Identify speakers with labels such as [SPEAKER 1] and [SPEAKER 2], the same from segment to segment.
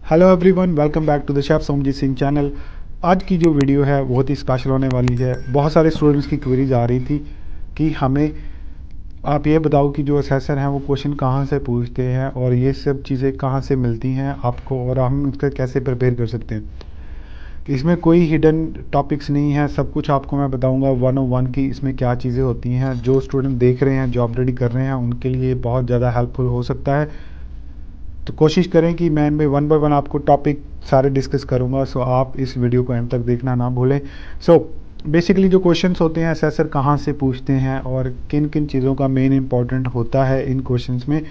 [SPEAKER 1] Hello everyone, welcome back to the chef Somjit Singh channel. आज की जो वीडियो है बहुत ही स्पेशल होने वाली है। बहुत सारे स्टूडेंट्स की क्वेरीज आ रही थी कि हमें आप ये बताओ कि जो असेसर हैं वो क्वेश्चन कहाँ से पूछते हैं और ये सब चीज़ें कहाँ से मिलती हैं आपको, और हम उसका कैसे प्रिपेयर कर सकते हैं। इसमें कोई हिडन टॉपिक्स नहीं है, सब कुछ आपको मैं बताऊंगा 101 की इसमें क्या चीज़ें होती हैं। जो स्टूडेंट देख रहे हैं, जॉब रेडी कर रहे हैं, उनके लिए बहुत ज़्यादा हेल्पफुल हो सकता है। तो कोशिश करें कि मैं इनमें 1 बाय 1 आपको टॉपिक सारे डिस्कस करूंगा। सो आप इस वीडियो को एंड तक देखना ना भूलें। सो बेसिकली जो क्वेश्चंस होते हैं असेसर कहाँ से पूछते हैं और किन किन चीज़ों का मेन इंपॉर्टेंट होता है इन क्वेश्चंस में,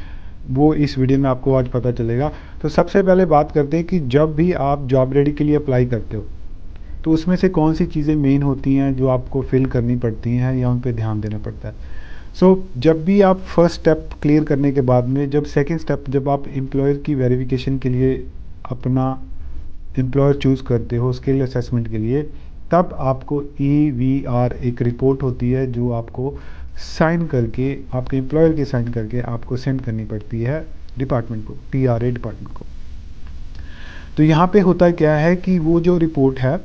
[SPEAKER 1] वो इस वीडियो में आपको आज पता चलेगा। तो सबसे पहले बात करते हैं कि जब भी आप जॉब रेडी के लिए अप्लाई करते हो तो उसमें से कौन सी चीज़ें मेन होती हैं जो आपको फिल करनी पड़ती हैं या उन पर ध्यान देना पड़ता है। जब भी आप फर्स्ट स्टेप क्लियर करने के बाद में जब सेकंड स्टेप जब आप एम्प्लॉयर की वेरिफिकेशन के लिए अपना एम्प्लॉयर चूज़ करते हो स्किल असेसमेंट के लिए, तब आपको EVR एक रिपोर्ट होती है जो आपको साइन करके, आपके एम्प्लॉयर के साइन करके आपको सेंड करनी पड़ती है डिपार्टमेंट को, TRA डिपार्टमेंट को। तो यहाँ पे होता क्या है कि वो जो रिपोर्ट है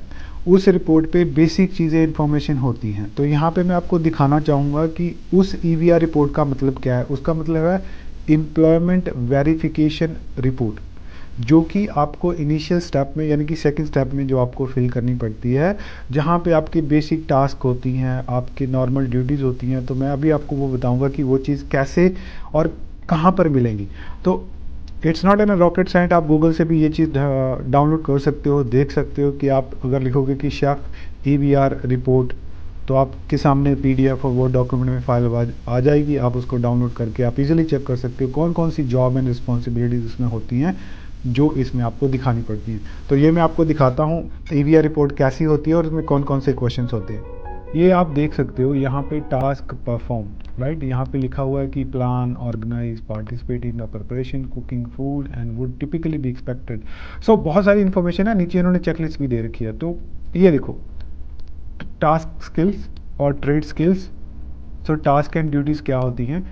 [SPEAKER 1] उस रिपोर्ट पे बेसिक चीज़ें इन्फॉर्मेशन होती हैं। तो यहाँ पे मैं आपको दिखाना चाहूँगा कि उस EVR रिपोर्ट का मतलब क्या है। उसका मतलब है एम्प्लॉयमेंट वेरिफिकेशन रिपोर्ट, जो कि आपको इनिशियल स्टेप में यानी कि सेकंड स्टेप में जो आपको फिल करनी पड़ती है, जहाँ पे आपकी बेसिक टास्क होती हैं, आपकी नॉर्मल ड्यूटीज़ होती हैं। तो मैं अभी आपको वो बताऊँगा कि वो चीज़ कैसे और कहाँ पर मिलेंगी। तो it's not an rocket science, आप गूगल से भी ये चीज़ डाउनलोड कर सकते हो, देख सकते हो कि आप अगर लिखोगे कि शेफ EVR रिपोर्ट, तो आपके सामने PDF और वर्ड डॉक्यूमेंट में फाइल आ जाएगी। आप उसको डाउनलोड करके आप इजीली चेक कर सकते हो कौन कौन सी जॉब एंड रिस्पॉन्सिबिलिटीज़ इसमें होती हैं जो इसमें आपको दिखानी पड़ती हैं। तो ये मैं आपको दिखाता हूँ EVR रिपोर्ट कैसी होती है और इसमें कौन कौन से क्वेश्चन होते हैं। ये आप देख सकते हो यहाँ पे टास्क परफॉर्म, राइट। यहाँ पे लिखा हुआ है कि plan, organise, participate in the preparation, cooking food and would typically be expected. बहुत सारी इन्फॉर्मेशन है। नीचे इन्होंने चेकलिस्ट भी दे रखी है। तो ये देखो, टास्क स्किल्स और trade skills. Task and duties क्या होती हैं?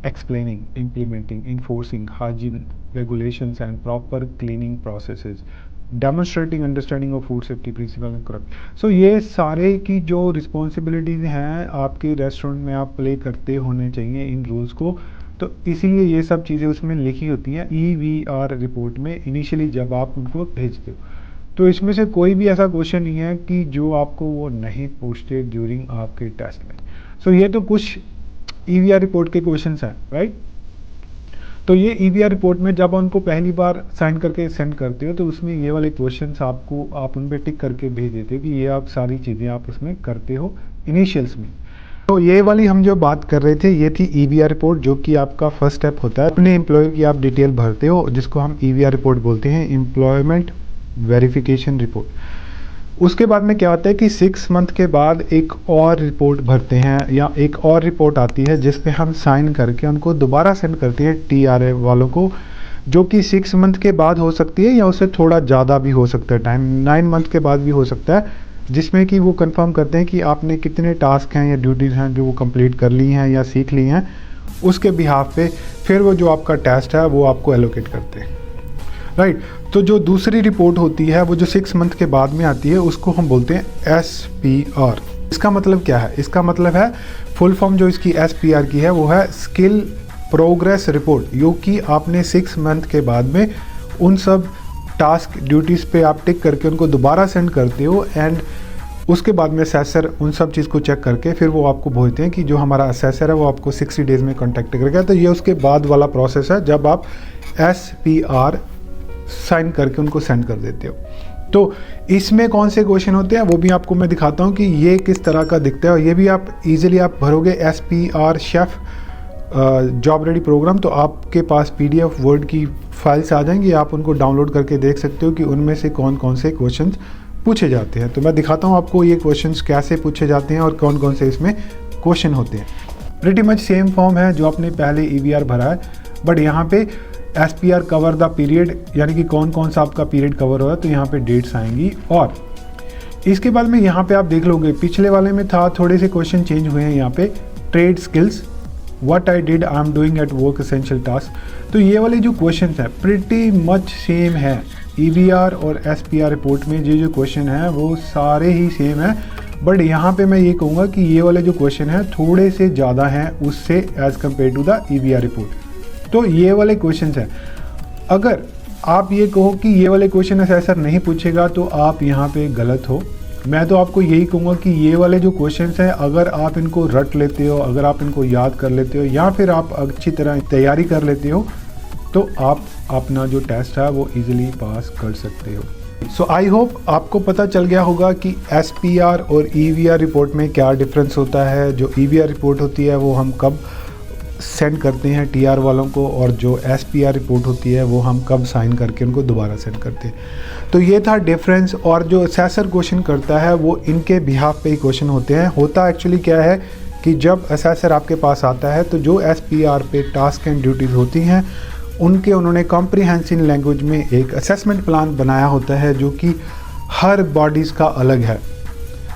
[SPEAKER 1] Explaining, implementing, enforcing hygiene regulations and proper cleaning processes, demonstrating understanding of food safety principle and correct। ये सारे की जो रिस्पॉन्सिबिलिटीज़ हैं आपके रेस्टोरेंट में आप प्ले करते होने चाहिए इन रूल्स को। तो इसीलिए ये सब चीज़ें उसमें लिखी होती हैं EVR रिपोर्ट में इनिशियली जब आप उनको भेजते हो। तो इसमें से कोई भी ऐसा क्वेश्चन नहीं है कि जो आपको वो नहीं पूछते ड्यूरिंग आपके टेस्ट में। ये तो कुछ EVR रिपोर्ट के क्वेश्चंस हैं, राइट। तो ये EVR रिपोर्ट में जब उनको पहली बार साइन करके सेंड करते हो तो उसमें ये वाले क्वेश्चंस आपको, आप उन पर टिक करके भेज देते हो कि ये आप सारी चीज़ें आप उसमें करते हो इनिशियल्स में। तो ये वाली हम जो बात कर रहे थे ये थी EVR रिपोर्ट, जो कि आपका फर्स्ट स्टेप होता है। अपने एम्प्लॉय की आप डिटेल भरते हो जिसको हम EVR रिपोर्ट बोलते हैं, एम्प्लॉयमेंट वेरिफिकेशन रिपोर्ट। उसके बाद में क्या होता है कि 6 मंथ के बाद एक और रिपोर्ट भरते हैं या एक और रिपोर्ट आती है जिस पे हम साइन करके उनको दोबारा सेंड करते हैं TRA वालों को, जो कि 6 मंथ के बाद हो सकती है या उससे थोड़ा ज़्यादा भी हो सकता है, टाइम 9 मंथ के बाद भी हो सकता है, जिसमें कि वो कंफर्म करते हैं कि आपने कितने टास्क हैं या ड्यूटीज़ हैं जो वो कंप्लीट कर ली हैं या सीख ली हैं। उसके बिहाफ पे फिर वो जो आपका टेस्ट है वो आपको एलोकेट करते हैं, राइट। तो जो दूसरी रिपोर्ट होती है वो जो 6 मंथ के बाद में आती है उसको हम बोलते हैं SPR। इसका मतलब क्या है? इसका मतलब है, फुल फॉर्म जो इसकी SPR की है वो है स्किल प्रोग्रेस रिपोर्ट, जो कि आपने 6 मंथ के बाद में उन सब टास्क ड्यूटीज़ पे आप टिक करके उनको दोबारा सेंड करते हो एंड उसके बाद में असेसर उन सब चीज़ को चेक करके फिर वो आपको बोलते हैं कि जो हमारा असेसर है वो आपको 60 डेज़ में कॉन्टैक्ट करेगा। तो ये उसके बाद वाला प्रोसेस है जब आप SPR साइन करके उनको सेंड कर देते हो। तो इसमें कौन से क्वेश्चन होते हैं वो भी आपको मैं दिखाता हूँ कि ये किस तरह का दिखता है। और ये भी आप इजीली आप भरोगे SPR chef job ready program, तो आपके पास PDF वर्ड की फाइल्स आ जाएंगी। आप उनको डाउनलोड करके देख सकते हो कि उनमें से कौन कौन से क्वेश्चंस पूछे जाते हैं। तो मैं दिखाता हूँ आपको ये क्वेश्चंस कैसे पूछे जाते हैं और कौन कौन से इसमें क्वेश्चन होते हैं। प्रीटी मच सेम फॉर्म है जो आपने पहले EVR भरा है, बट यहाँ पे SPR कवर द पीरियड, यानी कि कौन कौन सा आपका पीरियड कवर हो रहा है, तो यहाँ पे डेट्स आएंगी। और इसके बाद में यहाँ पे आप देख लोगे, पिछले वाले में था थोड़े से क्वेश्चन चेंज हुए हैं। यहाँ पे trade skills, what I did, I am doing at work, essential task. तो ये वाले जो क्वेश्चन है प्रिटी मच सेम है EVR और SPR रिपोर्ट में जो क्वेश्चन है वो सारे ही सेम है, बट यहाँ पे मैं ये कहूँगा कि ये वाले जो क्वेश्चन हैं थोड़े से ज़्यादा हैं उससे as compare to the EVR report. तो ये वाले क्वेश्चन हैं, अगर आप ये कहो कि ये वाले क्वेश्चन असेसर नहीं पूछेगा तो आप यहाँ पे गलत हो। मैं तो आपको यही कहूँगा कि ये वाले जो क्वेश्चंस हैं अगर आप इनको रट लेते हो, अगर आप इनको याद कर लेते हो या फिर आप अच्छी तरह तैयारी कर लेते हो तो आप अपना जो टेस्ट है वो इजीली पास कर सकते हो। सो आई होप आपको पता चल गया होगा कि SPR और EVR रिपोर्ट में क्या डिफरेंस होता है। जो EVR रिपोर्ट होती है वो हम कब सेंड करते हैं TR वालों को, और जो SPR रिपोर्ट होती है वो हम कब साइन करके उनको दोबारा सेंड करते हैं। तो ये था डिफरेंस। और जो असेसर क्वेश्चन करता है वो इनके बिहाफ पे ही क्वेश्चन होते हैं। होता एक्चुअली क्या है कि जब असेसर आपके पास आता है तो जो SPR पे टास्क एंड ड्यूटीज़ होती हैं उन्होंने कॉम्प्रिहेंसिव लैंग्वेज में एक असेसमेंट प्लान बनाया होता है जो कि हर बॉडीज़ का अलग है।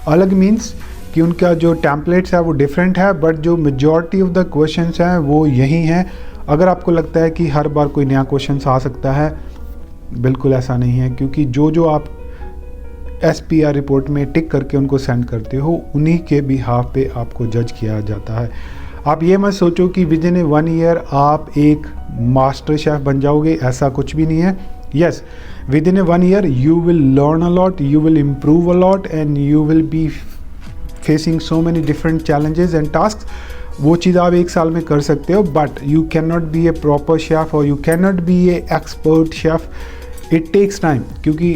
[SPEAKER 1] अलग मीन्स कि उनका जो टेम्पलेट्स है वो डिफरेंट है, बट जो मेजॉरिटी ऑफ द क्वेश्चंस हैं वो यही हैं। अगर आपको लगता है कि हर बार कोई नया क्वेश्चन आ सकता है, बिल्कुल ऐसा नहीं है, क्योंकि जो आप SPR रिपोर्ट में टिक करके उनको सेंड करते हो उन्हीं के बिहाफ पे आपको जज किया जाता है। आप ये मत सोचो कि विद इन 1 ईयर आप एक मास्टर शेफ़ बन जाओगे, ऐसा कुछ भी नहीं है। Yes, within 1 year you will learn a lot, you will improve a lot and you will be facing so many different challenges and task. वो चीज़ आप 1 साल में कर सकते हो, but you can not be a proper chef और you can not be a expert chef. It takes time, क्योंकि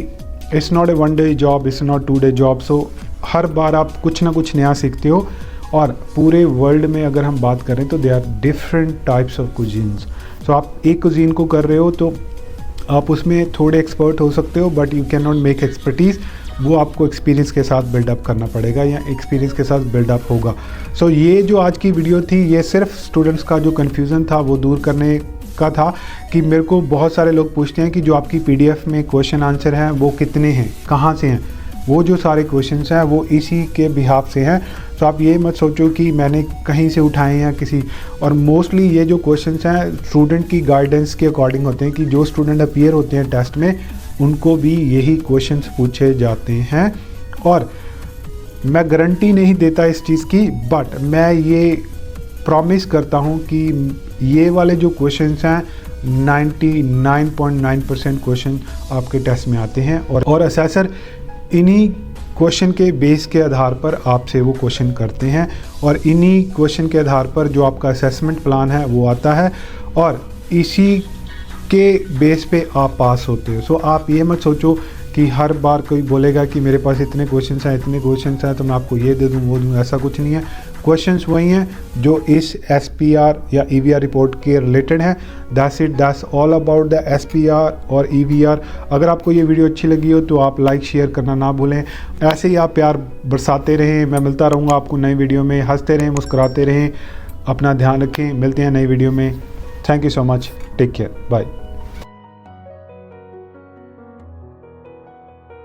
[SPEAKER 1] it's not a 1 day job, it's not 2 day job. सो हर बार आप कुछ ना कुछ नया सीखते हो। और पूरे वर्ल्ड में अगर हम बात करें तो they are different types of cuisines. So आप एक कुजीन को कर रहे हो तो आप उसमें थोड़े एक्सपर्ट हो सकते हो, but you can not make expertise. वो आपको एक्सपीरियंस के साथ बिल्डअप करना पड़ेगा या एक्सपीरियंस के साथ बिल्डअप होगा। सो ये जो आज की वीडियो थी ये सिर्फ स्टूडेंट्स का जो कन्फ्यूज़न था वो दूर करने का था कि मेरे को बहुत सारे लोग पूछते हैं कि जो आपकी PDF में क्वेश्चन आंसर हैं वो कितने हैं, कहाँ से हैं। वो जो सारे क्वेश्चंस हैं वो इसी के बिहाफ से हैं। तो आप ये मत सोचो कि मैंने कहीं से उठाए हैं किसी, और मोस्टली ये जो क्वेश्चंस हैं स्टूडेंट की गाइडेंस के अकॉर्डिंग होते हैं कि जो स्टूडेंट अपीयर होते हैं टेस्ट में उनको भी यही क्वेश्चंस पूछे जाते हैं। और मैं गारंटी नहीं देता इस चीज़ की, बट मैं ये प्रॉमिस करता हूँ कि ये वाले जो क्वेश्चंस हैं 99.9% क्वेश्चन आपके टेस्ट में आते हैं। और असेसर इन्हीं क्वेश्चन के बेस के आधार पर आपसे वो क्वेश्चन करते हैं और इन्हीं क्वेश्चन के आधार पर जो आपका असेसमेंट प्लान है वो आता है और इसी के बेस पे आप पास होते हो। सो आप ये मत सोचो कि हर बार कोई बोलेगा कि मेरे पास इतने क्वेश्चंस हैं तो मैं आपको ये दे दूँ वो दूँ, ऐसा कुछ नहीं है। क्वेश्चंस वही हैं जो इस SPR या EVR रिपोर्ट के रिलेटेड हैं। That's it, that's all about the SPR और EVR। अगर आपको ये वीडियो अच्छी लगी हो तो आप लाइक शेयर करना ना भूलें। ऐसे ही आप प्यार बरसाते रहें। मैं मिलता रहूँगा आपको नई वीडियो में। हंसते रहें, मुस्कुराते रहें, अपना ध्यान रखें। मिलते हैं नई वीडियो में। Thank you so much, take care, bye.